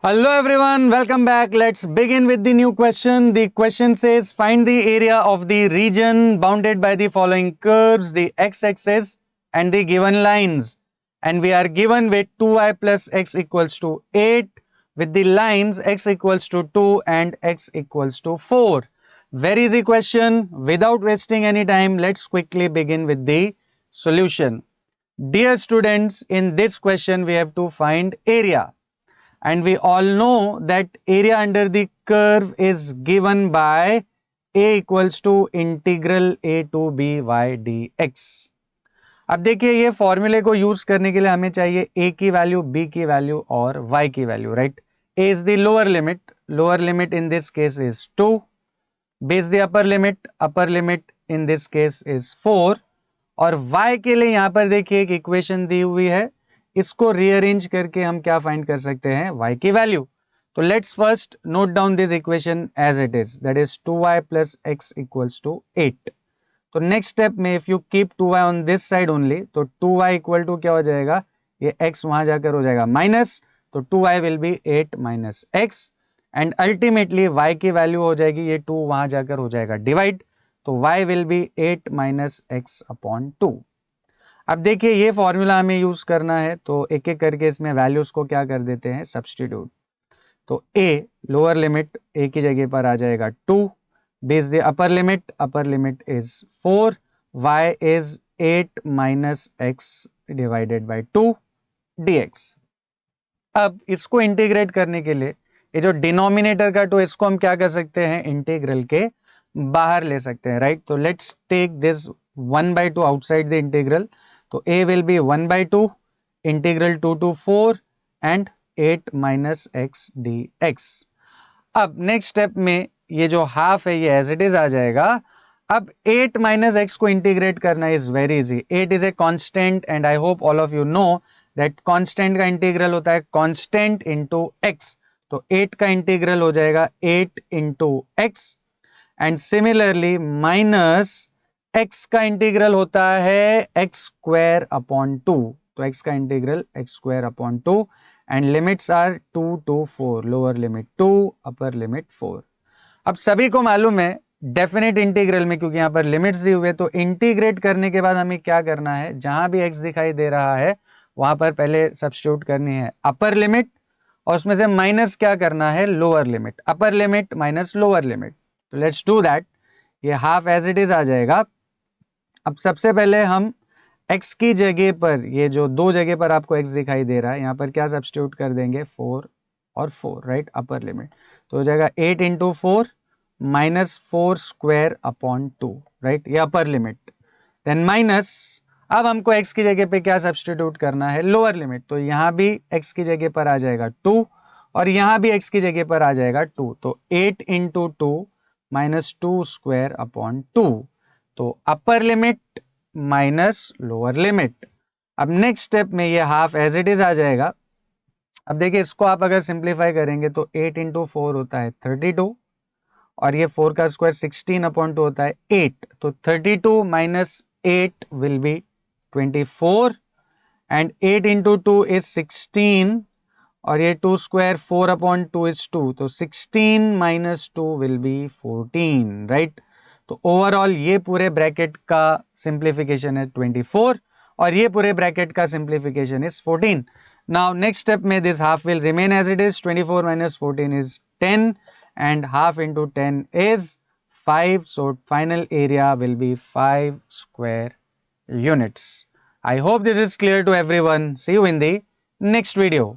Hello everyone, welcome back. Let's begin with the new question. The question says find the area of the region bounded by the following curves, the x-axis and the given lines. And we are given with 2y plus x equals to 8 with the lines x equals to 2 and x equals to 4. Very easy question. Without wasting any time, let's quickly begin with the solution. Dear students, in this question we have to find area. And we all know that area under the curve is given by a equals to integral a to b y dx. अब देखिए ये फॉर्मूले को use करने के लिए हमें चाहिए a की वैल्यू, b की वैल्यू और y की value, right. a is the lower limit in this case is 2, b is the upper limit in this case is 4 और y के लिए यहां पर देखिए एक इक्वेशन दी हुई है, इसको रीअरेंज करके हम क्या फाइंड कर सकते हैं, y की वैल्यू. तो let's first note down this equation as it is, that is 2y plus x equals to 8. तो नेक्स्ट स्टेप में if you keep 2y on this side only, तो 2y इक्वल टू क्या हो जाएगा, ये x वहां जाकर हो जाएगा माइनस, तो 2y will be 8 minus x and ultimately y की वैल्यू हो जाएगी, ये 2 वहां जाकर हो जाएगा डिवाइड, तो y will be 8 minus x upon 2. अब देखिए ये फॉर्मूला हमें यूज करना है, तो एक एक करके इसमें वैल्यूज को क्या कर देते हैं, सब्सटीट्यूट. तो a लोअर लिमिट a की जगह पर आ जाएगा 2, b is the upper limit is 4, y is 8 minus x divided by 2 dx. अब इसको इंटीग्रेट करने के लिए ये जो डिनोमिनेटर का, तो इसको हम क्या कर सकते हैं, इंटीग्रल के बाहर ले सकते हैं, राइट. तो let's take this 1/2 outside the integral. तो a will be 1/2 integral 2 to 4 and 8 minus x dx. अब नेक्स्ट स्टेप में ये जो हाफ है ये एज इट इज आ जाएगा. अब 8 माइनस x को इंटीग्रेट करना is very easy. 8 is a constant and I hope all of you know that constant का इंटीग्रल होता है कांस्टेंट इनटू x. तो 8 का इंटीग्रल हो जाएगा 8 into x and similarly minus x का इंटीग्रल होता है x स्क्वायर अपॉन 2. तो x का integral x square upon 2 and limits are 2 to 4, lower limit 2, upper limit 4. अब सभी को मालूम है डेफिनेट इंटीग्रल में, क्योंकि यहां पर लिमिट्स दी हुई है, तो इंटीग्रेट करने के बाद हमें क्या करना है, जहां भी x दिखाई दे रहा है वहां पर पहले सब्स्टिट्यूट करनी है अपर लिमिट और उसमें से माइनस क्या करना है, lower limit. Upper limit minus lower limit. तो लेट्स डू दैट. ये हाफ एज इट इज आ जाएगा. अब सबसे पहले हम x की जगह पर, ये जो दो जगह पर आपको x दिखाई दे रहा है, यहां पर क्या सब्स्टिट्यूट कर देंगे, 4 और 4, राइट, अपर लिमिट. तो हो जाएगा 8 into 4 minus 4 square upon 2, right, ये अपर लिमिट. देन माइनस, अब हमको x की जगह पे क्या सब्स्टिट्यूट करना है, लोअर लिमिट. तो यहां भी x की जगह पर आ जाएगा 2 और यहां भी x की जगह पर आ जाएगा 2. तो 8 इंटू 2 माइनस 2 स्क्वायर अपॉन 2. तो upper limit minus lower limit. अब नेक्स्ट स्टेप में ये हाफ एज इट इज आ जाएगा. अब देखिए इसको आप अगर सिंप्लीफाई करेंगे तो 8 इंटू 4 होता है 32 और ये 4 का स्क्वायर 16 अपॉन 2 होता है 8. तो 32 minus 8 will be 24 and 8 into 2 is 16 और ये 2 स्क्वायर 4 अपॉन 2 इज 2. तो 16 माइनस 2 विल बी 14, राइट. तो ओवरऑल ये पूरे ब्रैकेट का सिंप्लीफिकेशन है 24 और ये पूरे ब्रैकेट का simplification is 14. Now next step में this half will remain as it is. 24 minus 14 is 10 and half into 10 is 5. So final area will be 5 square units. I hope this is clear to everyone. See you in the next video.